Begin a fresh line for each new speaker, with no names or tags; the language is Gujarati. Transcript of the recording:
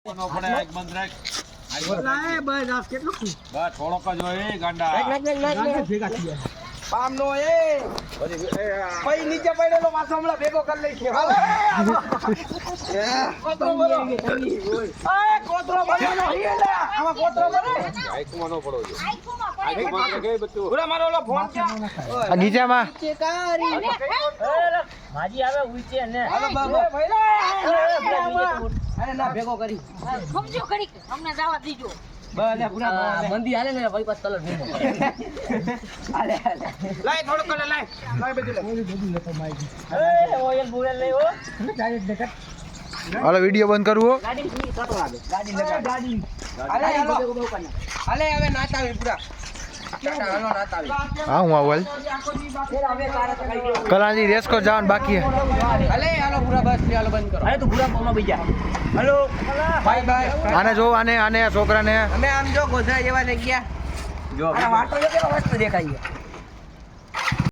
નો પડે આગ બંધ રાખ.
લાય બસ આ કેટલું
બસ થોડોક જ હોય એ ગાંડા.
ગાંઠ ભેગા થઈ ગયા
પામ નો એ પઈ નીચે પડેલો માથો હમણાં ભેગો કરી લઈ છે કોતરો બનો એ કોતરો બનો હિયલા આમાં કોતરો બને
આઈકમાં નો પડો જો. આઈકમાં ગઈ બધું.
પૂરા મારો ઓલો ફોન ક્યાં
આ નીચેમાં
માજી આવે ઉઈચે ને
હાલો બાબા અરે ના ભેગો કરી
સમજો કરી અમને જવા દીજો
બલે પૂરા
મંદી હાલે ને ભાઈ પાસ કલર ભીનો
હાલે હાલે લાય થોડો કલર લાય લાય બધું
એ ઓયલ બોયલ લઈ હો
હાલો વિડિયો બંધ કરવો.
ગાડી ની કાટો લાગે ગાડી લગા ગાડી
હાલે હાલો હાલે હવે નાતા આવી પૂરા ટાટા હાલો નાતા આવી
હા હું આવલ
હવે તારે કરી દો
કલાજી રેસ્કો જવાનું બાકી હે.
હાલે હાલો પૂરા બસ હાલો બંધ કરો
અરે તું પૂરા પોમાં બીજા હેલો
બાય બાય
આને જો આને આ છોકરાને
અમે આમ જો ગોધરા જેવા લઈ ગયા
જો આ વાટો કેવો મસ્ત દેખાય